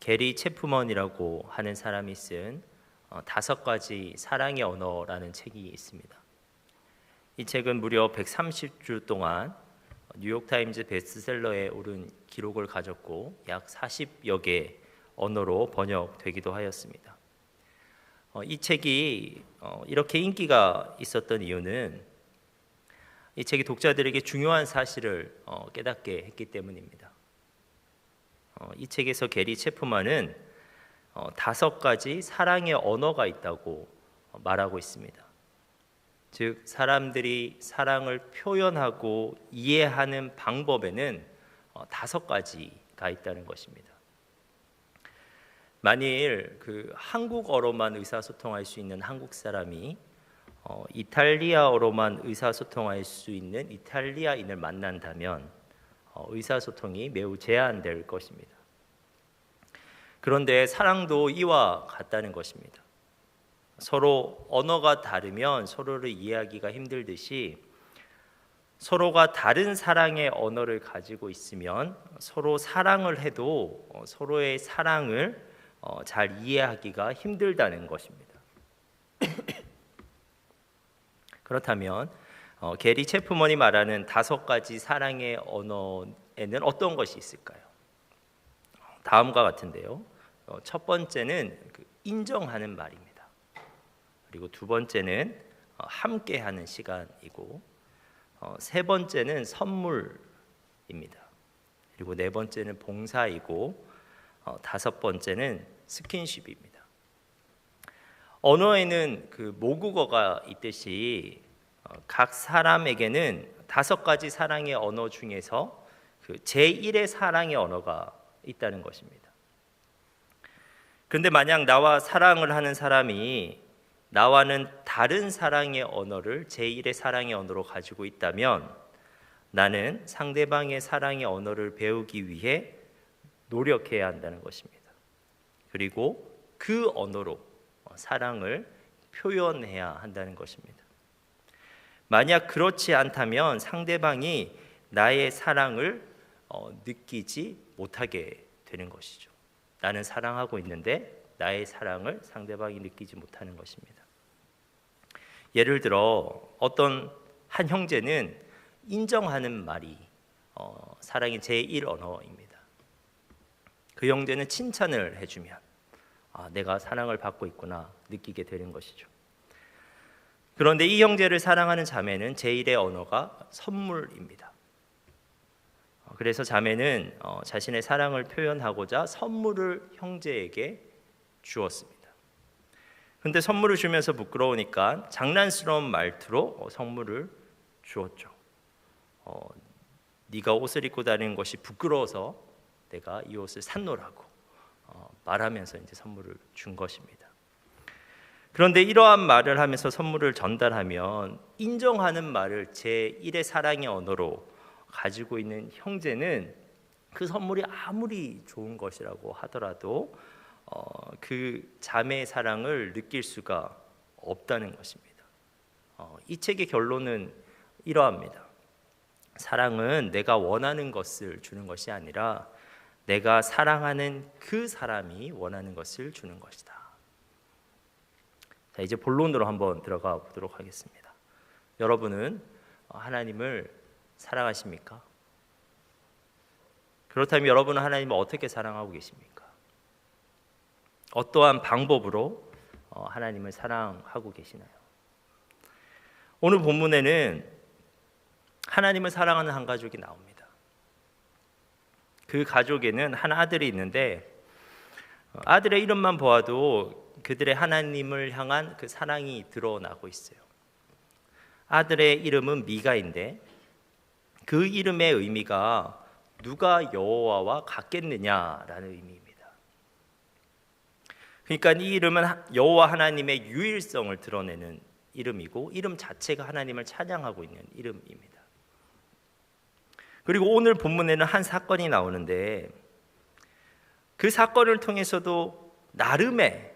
게리 체프먼이라고 하는 사람이 쓴 5가지 사랑의 언어라는 책이 있습니다. 이 책은 무려 130주 동안 뉴욕타임즈 베스트셀러에 오른 기록을 가졌고 약 40여 개 언어로 번역되기도 하였습니다. 이 책이 이렇게 인기가 있었던 이유는 이 책이 독자들에게 중요한 사실을 깨닫게 했기 때문입니다. 이 책에서 게리 체프만은 5가지 사랑의 언어가 있다고 말하고 있습니다. 즉 사람들이 사랑을 표현하고 이해하는 방법에는 5가지가 있다는 것입니다. 만일 한국어로만 의사소통할 수 있는 한국 사람이 이탈리아어로만 의사소통할 수 있는 이탈리아인을 만난다면 의사소통이 매우 제한될 것입니다. 그런데 사랑도 이와 같다는 것입니다. 서로 언어가 다르면 서로를 이해하기가 힘들듯이 서로가 다른 사랑의 언어를 가지고 있으면 서로 사랑을 해도 서로의 사랑을 잘 이해하기가 힘들다는 것입니다. 그렇다면 게리 체프먼이 말하는 5가지 사랑의 언어에는 어떤 것이 있을까요? 다음과 같은데요. 첫 번째는 인정하는 말입니다. 그리고 두 번째는 함께하는 시간이고, 세 번째는 선물입니다. 그리고 네 번째는 봉사이고, 5번째는 스킨십입니다. 언어에는 모국어가 있듯이 각 사람에게는 5가지 사랑의 언어 중에서 제1의 사랑의 언어가 있다는 것입니다. 그런데 만약 나와 사랑을 하는 사람이 나와는 다른 사랑의 언어를 제1의 사랑의 언어로 가지고 있다면 나는 상대방의 사랑의 언어를 배우기 위해 노력해야 한다는 것입니다. 그리고 그 언어로 사랑을 표현해야 한다는 것입니다. 만약 그렇지 않다면 상대방이 나의 사랑을 느끼지 못하게 되는 것이죠. 나는 사랑하고 있는데 나의 사랑을 상대방이 느끼지 못하는 것입니다. 예를 들어 어떤 한 형제는 인정하는 말이 사랑의 제1 언어입니다. 그 형제는 칭찬을 해주면 내가 사랑을 받고 있구나 느끼게 되는 것이죠. 그런데 이 형제를 사랑하는 자매는 제1의 언어가 선물입니다. 그래서 자매는 자신의 사랑을 표현하고자 선물을 형제에게 주었습니다. 그런데 선물을 주면서 부끄러우니까 장난스러운 말투로 선물을 주었죠. 네가 옷을 입고 다니는 것이 부끄러워서 내가 이 옷을 샀노라고 말하면서 이제 선물을 준 것입니다. 그런데 이러한 말을 하면서 선물을 전달하면 인정하는 말을 제1의 사랑의 언어로 가지고 있는 형제는 그 선물이 아무리 좋은 것이라고 하더라도 그 자매의 사랑을 느낄 수가 없다는 것입니다. 이 책의 결론은 이러합니다. 사랑은 내가 원하는 것을 주는 것이 아니라 내가 사랑하는 그 사람이 원하는 것을 주는 것이다. 자, 이제 본론으로 한번 들어가 보도록 하겠습니다. 여러분은 하나님을 사랑하십니까? 그렇다면 여러분은 하나님을 어떻게 사랑하고 계십니까? 어떠한 방법으로 하나님을 사랑하고 계시나요? 오늘 본문에는 하나님을 사랑하는 한 가족이 나옵니다. 그 가족에는 한 아들이 있는데 아들의 이름만 보아도 그들의 하나님을 향한 그 사랑이 드러나고 있어요. 아들의 이름은 미가인데 그 이름의 의미가 누가 여호와와 같겠느냐라는 의미입니다. 그러니까 이 이름은 여호와 하나님의 유일성을 드러내는 이름이고 이름 자체가 하나님을 찬양하고 있는 이름입니다. 그리고 오늘 본문에는 한 사건이 나오는데 그 사건을 통해서도 나름의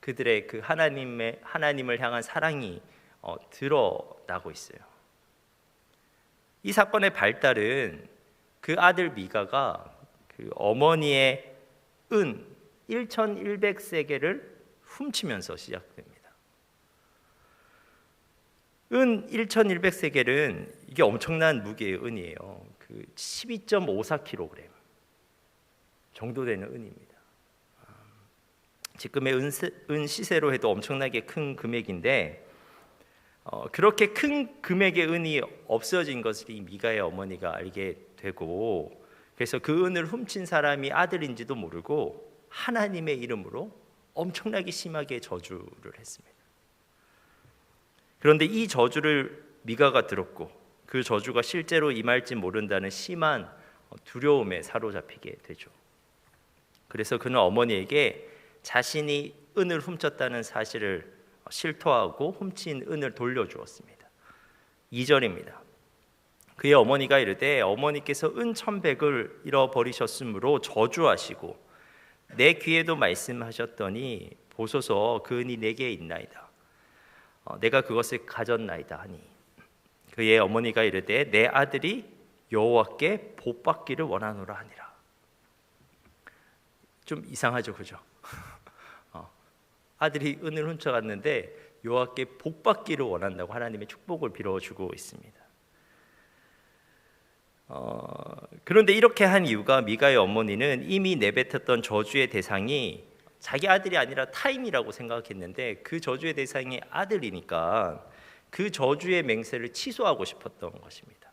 그들의 그 하나님을 향한 사랑이 드러나고 있어요. 이 사건의 발달은 그 아들 미가가 그 어머니의 은 1100세겔을 훔치면서 시작됩니다. 은 1100세겔은 이게 엄청난 무게의 은이에요. 그 12.54kg 정도 되는 은입니다. 지금의 은 시세로 해도 엄청나게 큰 금액인데 그렇게 큰 금액의 은이 없어진 것을 이 미가의 어머니가 알게 되고, 그래서 그 은을 훔친 사람이 아들인지도 모르고 하나님의 이름으로 엄청나게 심하게 저주를 했습니다. 그런데 이 저주를 미가가 들었고 그 저주가 실제로 임할지 모른다는 심한 두려움에 사로잡히게 되죠. 그래서 그는 어머니에게 자신이 은을 훔쳤다는 사실을 실토하고 훔친 은을 돌려주었습니다. 2절입니다. 그의 어머니가 이르되 어머니께서 은 1100을 잃어버리셨으므로 저주하시고 내 귀에도 말씀하셨더니 보소서 그 은이 내게 있나이다. 내가 그것을 가졌나이다 하니 그의 어머니가 이르되 내 아들이 여호와께 복받기를 원하노라 하니라. 좀 이상하죠, 그죠? 아들이 은을 훔쳐갔는데 여호와께 복받기를 원한다고 하나님의 축복을 빌어주고 있습니다. 그런데 이렇게 한 이유가 미가의 어머니는 이미 내뱉었던 저주의 대상이 자기 아들이 아니라 타인이라고 생각했는데 그 저주의 대상이 아들이니까 그 저주의 맹세를 취소하고 싶었던 것입니다.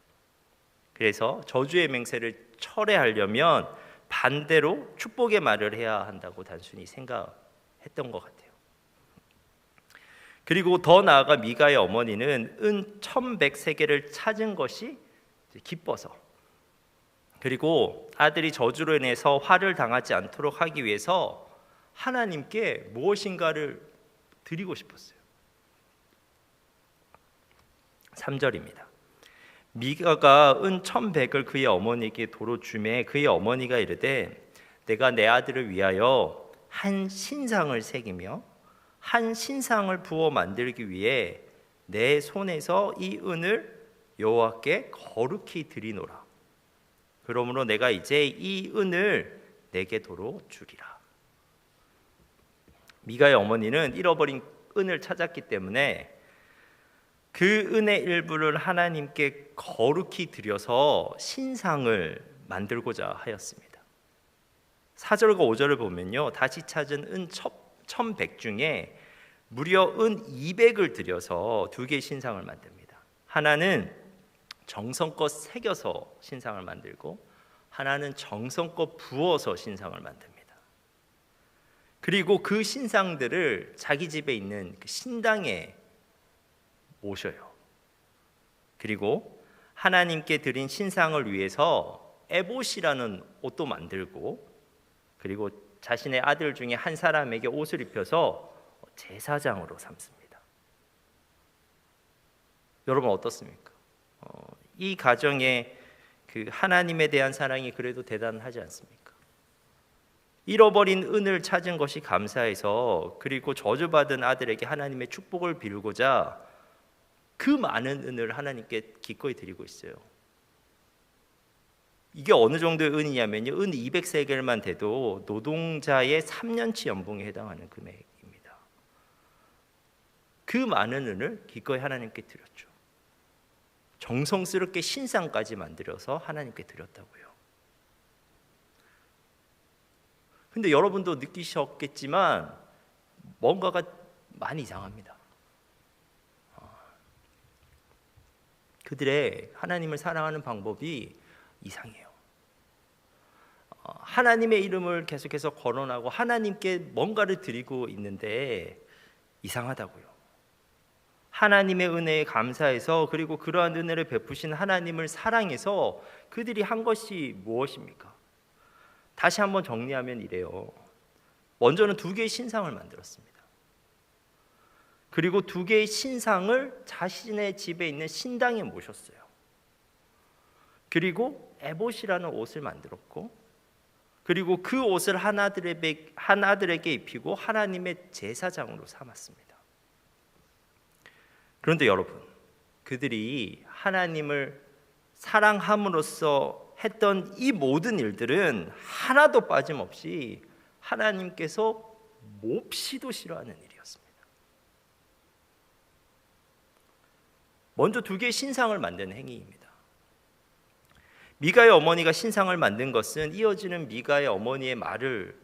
그래서 저주의 맹세를 철회하려면 반대로 축복의 말을 해야 한다고 단순히 생각했던 것 같아요. 그리고 더 나아가 미가의 어머니는 은 1100세겔을 찾은 것이 기뻐서, 그리고 아들이 저주로 인해서 화를 당하지 않도록 하기 위해서 하나님께 무엇인가를 드리고 싶었어요. 3절입니다. 미가가 은 1100을 그의 어머니에게 도로 주매 그의 어머니가 이르되 내가 내 아들을 위하여 한 신상을 새기며 한 신상을 부어 만들기 위해 내 손에서 이 은을 여호와께 거룩히 드리노라. 그러므로 내가 이제 이 은을 내게 도로 주리라. 미가의 어머니는 잃어버린 은을 찾았기 때문에 그 은의 일부를 하나님께 거룩히 드려서 신상을 만들고자 하였습니다. 4절과 5절을 보면요, 다시 찾은 은 1100 중에 무려 은 200을 들여서 두 개의 신상을 만듭니다. 하나는 정성껏 새겨서 신상을 만들고 하나는 정성껏 부어서 신상을 만듭니다. 그리고 그 신상들을 자기 집에 있는 그 신당에 모셔요. 그리고 하나님께 드린 신상을 위해서 에봇이라는 옷도 만들고, 그리고 자신의 아들 중에 한 사람에게 옷을 입혀서 제사장으로 삼습니다. 여러분 어떻습니까? 이 가정에 그 하나님에 대한 사랑이 그래도 대단하지 않습니까? 잃어버린 은을 찾은 것이 감사해서, 그리고 저주받은 아들에게 하나님의 축복을 빌고자 그 많은 은을 하나님께 기꺼이 드리고 있어요. 이게 어느 정도의 은이냐면요, 은 200세겔만 돼도 노동자의 3년치 연봉에 해당하는 금액입니다. 그 많은 은을 기꺼이 하나님께 드렸죠. 정성스럽게 신상까지 만들어서 하나님께 드렸다고요. 근데 여러분도 느끼셨겠지만 뭔가가 많이 이상합니다. 그들의 하나님을 사랑하는 방법이 이상해요. 하나님의 이름을 계속해서 거론하고 하나님께 뭔가를 드리고 있는데 이상하다고요. 하나님의 은혜에 감사해서, 그리고 그러한 은혜를 베푸신 하나님을 사랑해서 그들이 한 것이 무엇입니까? 다시 한번 정리하면 이래요. 먼저는 두 개의 신상을 만들었습니다. 그리고 두 개의 신상을 자신의 집에 있는 신당에 모셨어요. 그리고 에봇이라는 옷을 만들었고, 그리고 그 옷을 한 아들에게 입히고 하나님의 제사장으로 삼았습니다. 그런데 여러분, 그들이 하나님을 사랑함으로써 했던 이 모든 일들은 하나도 빠짐없이 하나님께서 몹시도 싫어하는 일이었습니다. 먼저 두 개의 신상을 만드는 행위입니다. 미가의 어머니가 신상을 만든 것은 이어지는 미가의 어머니의 말을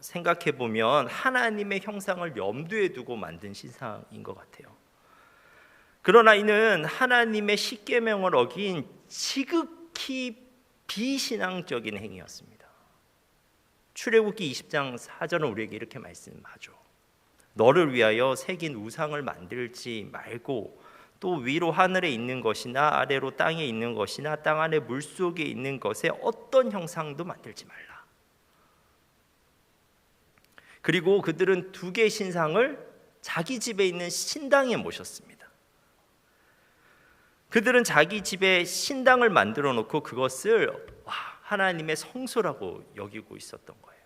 생각해 보면 하나님의 형상을 염두에 두고 만든 신상인 것 같아요. 그러나 이는 하나님의 십계명을 어긴 지극히 비신앙적인 행위였습니다. 출애굽기 20장 4절은 우리에게 이렇게 말씀하죠. 너를 위하여 새긴 우상을 만들지 말고 또 위로 하늘에 있는 것이나 아래로 땅에 있는 것이나 땅 안에 물속에 있는 것에 어떤 형상도 만들지 말라. 그리고 그들은 두 개의 신상을 자기 집에 있는 신당에 모셨습니다. 그들은 자기 집에 신당을 만들어 놓고 그것을 하나님의 성소라고 여기고 있었던 거예요.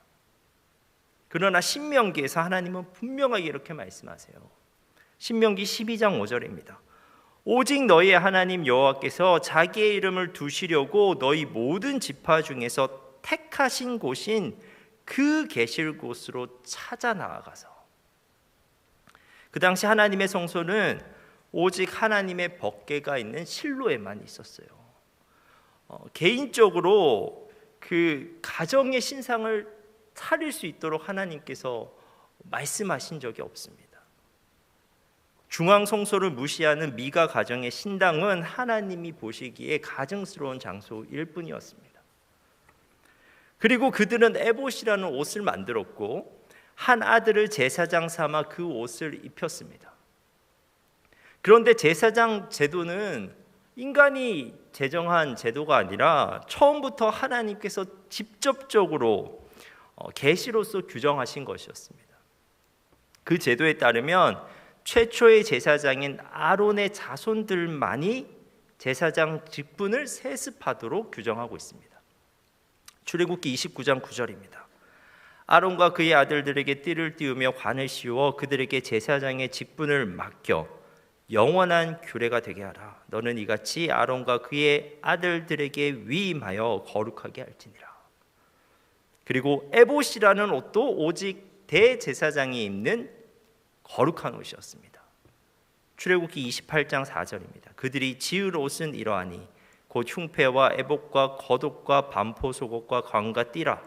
그러나 신명기에서 하나님은 분명하게 이렇게 말씀하세요. 신명기 12장 5절입니다. 오직 너희의 하나님 여호와께서 자기의 이름을 두시려고 너희 모든 지파 중에서 택하신 곳인 그 계실 곳으로 찾아 나아가서, 그 당시 하나님의 성소는 오직 하나님의 법궤가 있는 실로에만 있었어요. 개인적으로 그 가정의 신상을 차릴 수 있도록 하나님께서 말씀하신 적이 없습니다. 중앙 성소를 무시하는 미가 가정의 신당은 하나님이 보시기에 가증스러운 장소일 뿐이었습니다. 그리고 그들은 에봇이라는 옷을 만들었고 한 아들을 제사장 삼아 그 옷을 입혔습니다. 그런데 제사장 제도는 인간이 제정한 제도가 아니라 처음부터 하나님께서 직접적으로 계시로서 규정하신 것이었습니다. 그 제도에 따르면 최초의 제사장인 아론의 자손들만이 제사장 직분을 세습하도록 규정하고 있습니다. 출애굽기 29장 9절입니다. 아론과 그의 아들들에게 띠를 띄우며 관을 씌워 그들에게 제사장의 직분을 맡겨 영원한 규례가 되게 하라. 너는 이같이 아론과 그의 아들들에게 위임하여 거룩하게 할지니라. 그리고 에봇이라는 옷도 오직 대제사장이 입는 거룩한 옷이었습니다. 출애굽기 28장 4절입니다. 그들이 지을 옷은 이러하니 곧 흉패와 에봇과 겉옷과 반포 속옷과 관과 띠라.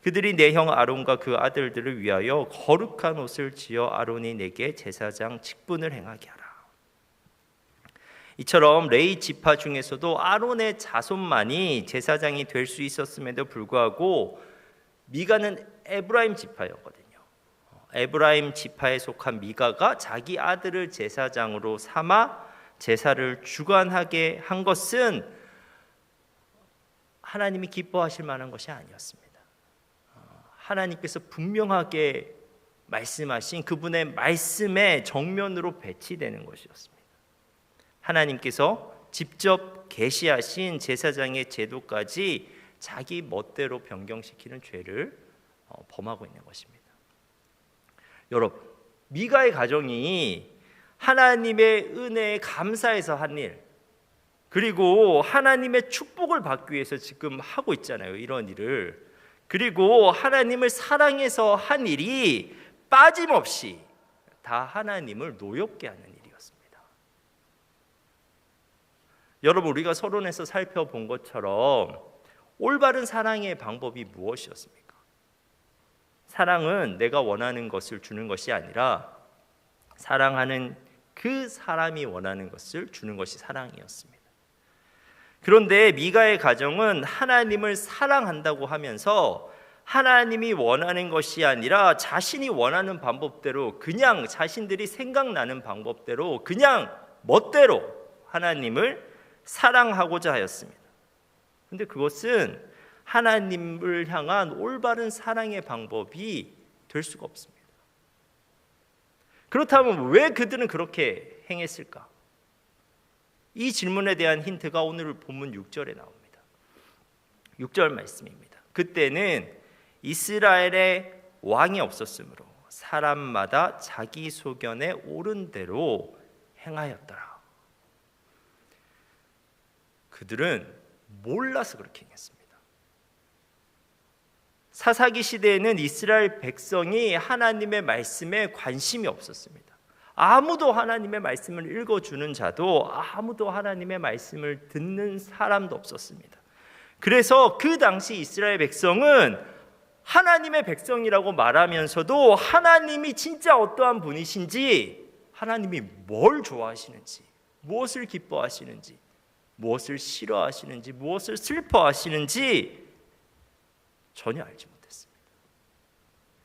그들이 내 형 아론과 그 아들들을 위하여 거룩한 옷을 지어 아론이 내게 제사장 직분을 행하게 하라. 이처럼 레위 지파 중에서도 아론의 자손만이 제사장이 될 수 있었음에도 불구하고 미가는 에브라임 지파였거든요. 에브라임 지파에 속한 미가가 자기 아들을 제사장으로 삼아 제사를 주관하게 한 것은 하나님이 기뻐하실 만한 것이 아니었습니다. 하나님께서 분명하게 말씀하신 그분의 말씀에 정면으로 배치되는 것이었습니다. 하나님께서 직접 계시하신 제사장의 제도까지 자기 멋대로 변경시키는 죄를 범하고 있는 것입니다. 여러분, 미가의 가정이 하나님의 은혜에 감사해서 한 일, 그리고 하나님의 축복을 받기 위해서 지금 하고 있잖아요. 이런 일을. 그리고 하나님을 사랑해서 한 일이 빠짐없이 다 하나님을 노엽게 하는 일이었습니다. 여러분, 우리가 서론에서 살펴본 것처럼 올바른 사랑의 방법이 무엇이었습니까? 사랑은 내가 원하는 것을 주는 것이 아니라 사랑하는 그 사람이 원하는 것을 주는 것이 사랑이었습니다. 그런데 미가의 가정은 하나님을 사랑한다고 하면서 하나님이 원하는 것이 아니라 자신이 원하는 방법대로, 그냥 자신들이 생각나는 방법대로, 그냥 멋대로 하나님을 사랑하고자 하였습니다. 그런데 그것은 하나님을 향한 올바른 사랑의 방법이 될 수가 없습니다. 그렇다면 왜 그들은 그렇게 행했을까? 이 질문에 대한 힌트가 오늘 본문 6절에 나옵니다. 6절 말씀입니다. 그때는 이스라엘의 왕이 없었으므로 사람마다 자기 소견에 옳은 대로 행하였더라. 그들은 몰라서 그렇게 행했습니다. 사사기 시대에는 이스라엘 백성이 하나님의 말씀에 관심이 없었습니다. 아무도 하나님의 말씀을 읽어주는 자도 아무도 하나님의 말씀을 듣는 사람도 없었습니다. 그래서 그 당시 이스라엘 백성은 하나님의 백성이라고 말하면서도 하나님이 진짜 어떠한 분이신지, 하나님이 뭘 좋아하시는지, 무엇을 기뻐하시는지, 무엇을 싫어하시는지, 무엇을 슬퍼하시는지 전혀 알지 못했습니다.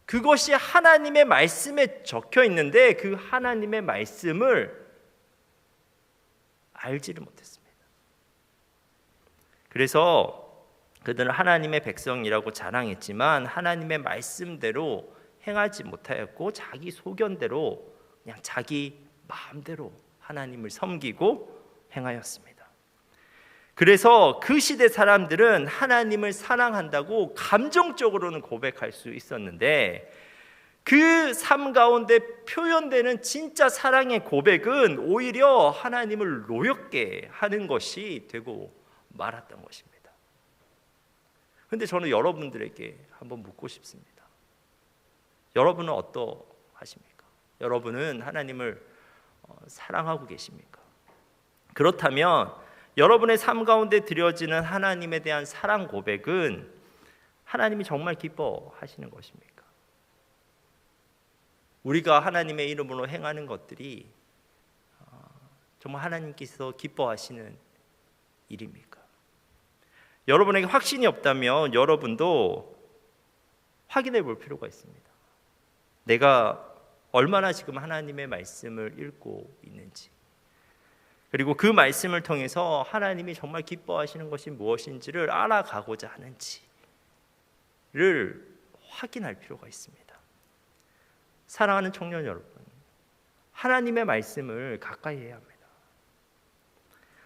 그것이 하나님의 말씀에 적혀 있는데 그 하나님의 말씀을 알지를 못했습니다. 그래서 그들은 하나님의 백성이라고 자랑했지만 하나님의 말씀대로 행하지 못하였고 자기 소견대로 그냥 자기 마음대로 하나님을 섬기고 행하였습니다. 그래서 그 시대 사람들은 하나님을 사랑한다고 감정적으로는 고백할 수 있었는데 그 삶 가운데 표현되는 진짜 사랑의 고백은 오히려 하나님을 노엽게 하는 것이 되고 말았던 것입니다. 그런데 저는 여러분들에게 한번 묻고 싶습니다. 여러분은 어떠하십니까? 여러분은 하나님을 사랑하고 계십니까? 그렇다면 여러분의 삶 가운데 드려지는 하나님에 대한 사랑 고백은 하나님이 정말 기뻐하시는 것입니까? 우리가 하나님의 이름으로 행하는 것들이 정말 하나님께서 기뻐하시는 일입니까? 여러분에게 확신이 없다면 여러분도 확인해 볼 필요가 있습니다. 내가 얼마나 지금 하나님의 말씀을 읽고 있는지, 그리고 그 말씀을 통해서 하나님이 정말 기뻐하시는 것이 무엇인지를 알아가고자 하는지를 확인할 필요가 있습니다. 사랑하는 청년 여러분, 하나님의 말씀을 가까이 해야 합니다.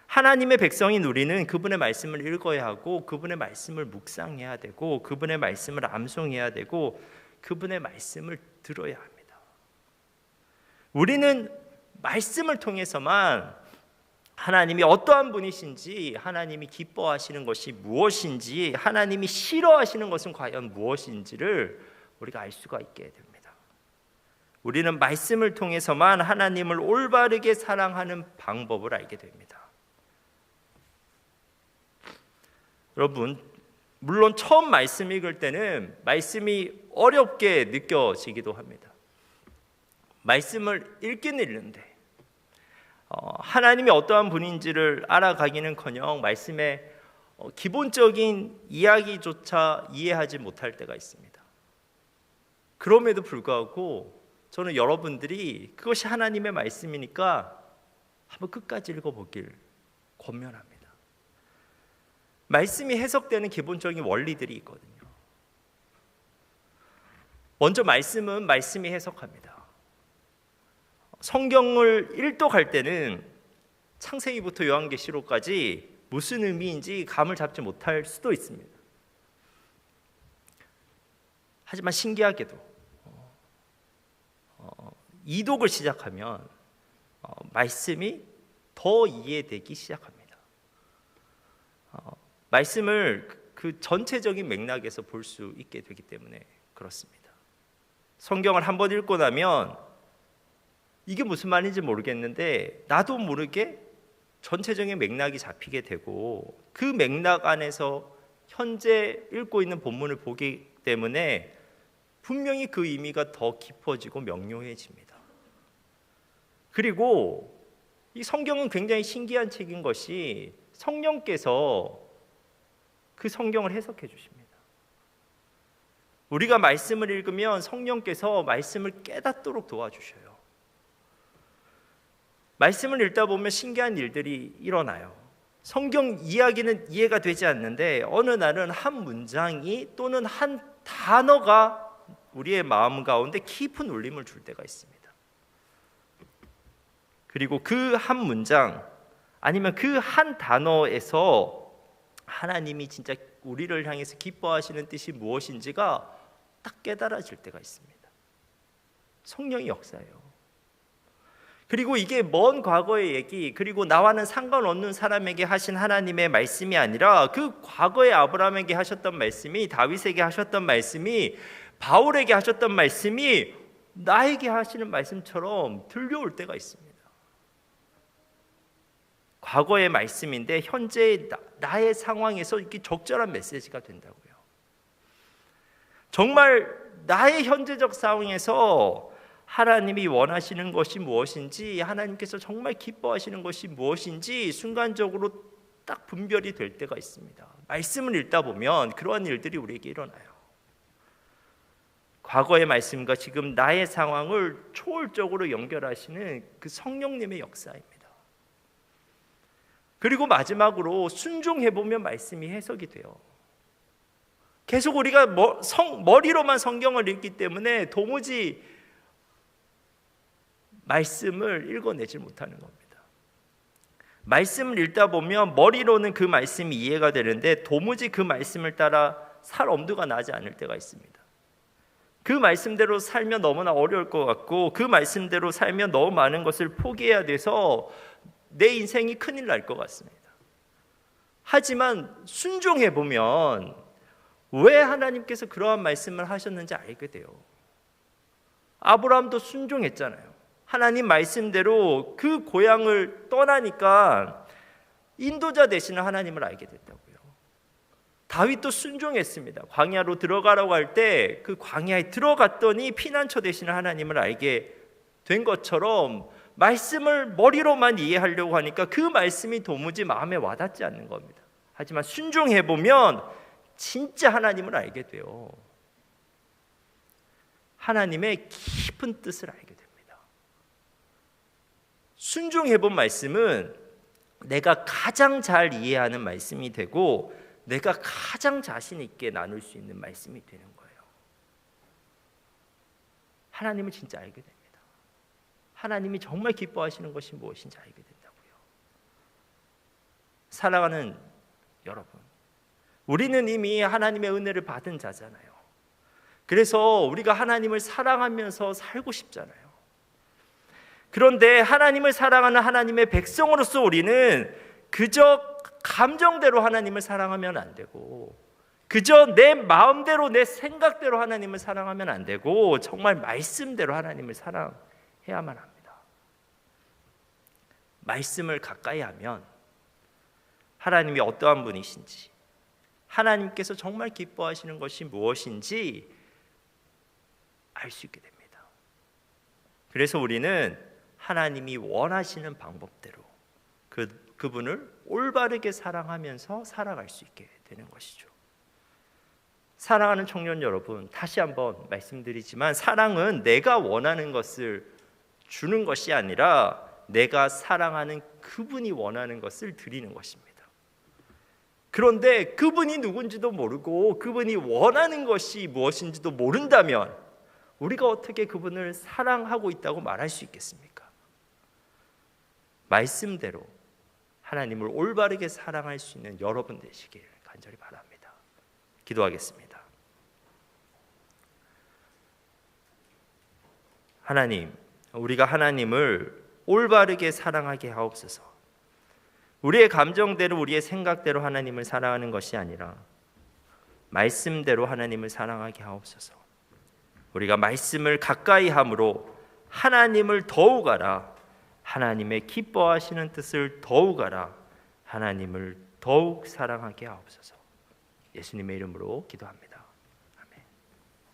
하나님의 백성인 우리는 그분의 말씀을 읽어야 하고 그분의 말씀을 묵상해야 되고 그분의 말씀을 암송해야 되고 그분의 말씀을 들어야 합니다. 우리는 말씀을 통해서만 하나님이 어떠한 분이신지, 하나님이 기뻐하시는 것이 무엇인지, 하나님이 싫어하시는 것은 과연 무엇인지를 우리가 알 수가 있게 됩니다. 우리는 말씀을 통해서만 하나님을 올바르게 사랑하는 방법을 알게 됩니다. 여러분, 물론 처음 말씀 읽을 때는 말씀이 어렵게 느껴지기도 합니다. 말씀을 읽기는 읽는데 하나님이 어떠한 분인지를 알아가기는커녕 말씀의 기본적인 이야기조차 이해하지 못할 때가 있습니다. 그럼에도 불구하고 저는 여러분들이 그것이 하나님의 말씀이니까 한번 끝까지 읽어보길 권면합니다. 말씀이 해석되는 기본적인 원리들이 있거든요. 먼저 말씀은 말씀이 해석합니다. 성경을 읽독할 때는 창세기부터 요한계시록까지 무슨 의미인지 감을 잡지 못할 수도 있습니다. 하지만 신기하게도 이독을 시작하면 말씀이 더 이해되기 시작합니다. 말씀을 그 전체적인 맥락에서 볼 수 있게 되기 때문에 그렇습니다. 성경을 한번 읽고 나면 이게 무슨 말인지 모르겠는데 나도 모르게 전체적인 맥락이 잡히게 되고 그 맥락 안에서 현재 읽고 있는 본문을 보기 때문에 분명히 그 의미가 더 깊어지고 명료해집니다. 그리고 이 성경은 굉장히 신기한 책인 것이 성령께서 그 성경을 해석해 주십니다. 우리가 말씀을 읽으면 성령께서 말씀을 깨닫도록 도와주셔요. 말씀을 읽다 보면 신기한 일들이 일어나요. 성경 이야기는 이해가 되지 않는데 어느 날은 한 문장이 또는 한 단어가 우리의 마음 가운데 깊은 울림을 줄 때가 있습니다. 그리고 그 한 문장 아니면 그 한 단어에서 하나님이 진짜 우리를 향해서 기뻐하시는 뜻이 무엇인지가 딱 깨달아질 때가 있습니다. 성령이 역사해요. 그리고 이게 먼 과거의 얘기, 그리고 나와는 상관없는 사람에게 하신 하나님의 말씀이 아니라 그 과거의 아브라함에게 하셨던 말씀이, 다윗에게 하셨던 말씀이, 바울에게 하셨던 말씀이 나에게 하시는 말씀처럼 들려올 때가 있습니다. 과거의 말씀인데 현재 나의 상황에서 이렇게 적절한 메시지가 된다고요. 정말 나의 현재적 상황에서 하나님이 원하시는 것이 무엇인지, 하나님께서 정말 기뻐하시는 것이 무엇인지 순간적으로 딱 분별이 될 때가 있습니다. 말씀을 읽다 보면 그러한 일들이 우리에게 일어나요. 과거의 말씀과 지금 나의 상황을 초월적으로 연결하시는 그 성령님의 역사입니다. 그리고 마지막으로 순종해보면 말씀이 해석이 돼요. 계속 우리가 머리로만 성경을 읽기 때문에 도무지 말씀을 읽어내지 못하는 겁니다. 말씀을 읽다 보면 머리로는 그 말씀이 이해가 되는데 도무지 그 말씀을 따라 살 엄두가 나지 않을 때가 있습니다. 그 말씀대로 살면 너무나 어려울 것 같고, 그 말씀대로 살면 너무 많은 것을 포기해야 돼서 내 인생이 큰일 날 것 같습니다. 하지만 순종해 보면 왜 하나님께서 그러한 말씀을 하셨는지 알게 돼요. 아브라함도 순종했잖아요. 하나님 말씀대로 그 고향을 떠나니까 인도자 되시는 하나님을 알게 됐다고요. 다윗도 순종했습니다. 광야로 들어가라고 할 때 그 광야에 들어갔더니 피난처 되시는 하나님을 알게 된 것처럼, 말씀을 머리로만 이해하려고 하니까 그 말씀이 도무지 마음에 와닿지 않는 겁니다. 하지만 순종해보면 진짜 하나님을 알게 돼요. 하나님의 깊은 뜻을 알게 됩니다. 순종해본 말씀은 내가 가장 잘 이해하는 말씀이 되고, 내가 가장 자신 있게 나눌 수 있는 말씀이 되는 거예요. 하나님을 진짜 알게 됩니다. 하나님이 정말 기뻐하시는 것이 무엇인지 알게 된다고요. 사랑하는 여러분, 우리는 이미 하나님의 은혜를 받은 자잖아요. 그래서 우리가 하나님을 사랑하면서 살고 싶잖아요. 그런데 하나님을 사랑하는 하나님의 백성으로서 우리는 그저 감정대로 하나님을 사랑하면 안 되고, 그저 내 마음대로 내 생각대로 하나님을 사랑하면 안 되고, 정말 말씀대로 하나님을 사랑해야만 합니다. 말씀을 가까이 하면 하나님이 어떠한 분이신지, 하나님께서 정말 기뻐하시는 것이 무엇인지 알 수 있게 됩니다. 그래서 우리는 하나님이 원하시는 방법대로 그분을 올바르게 사랑하면서 살아갈 수 있게 되는 것이죠. 사랑하는 청년 여러분, 다시 한번 말씀드리지만 사랑은 내가 원하는 것을 주는 것이 아니라 내가 사랑하는 그분이 원하는 것을 드리는 것입니다. 그런데 그분이 누군지도 모르고 그분이 원하는 것이 무엇인지도 모른다면 우리가 어떻게 그분을 사랑하고 있다고 말할 수 있겠습니까? 말씀대로 하나님을 올바르게 사랑할 수 있는 여러분 되시길 간절히 바랍니다. 기도하겠습니다. 하나님, 우리가 하나님을 올바르게 사랑하게 하옵소서. 우리의 감정대로, 우리의 생각대로 하나님을 사랑하는 것이 아니라 말씀대로 하나님을 사랑하게 하옵소서. 우리가 말씀을 가까이 함으로 하나님을 더욱 알아, 하나님의 기뻐하시는 뜻을 더욱 알아, 하나님을 더욱 사랑하게 하옵소서. 예수님의 이름으로 기도합니다.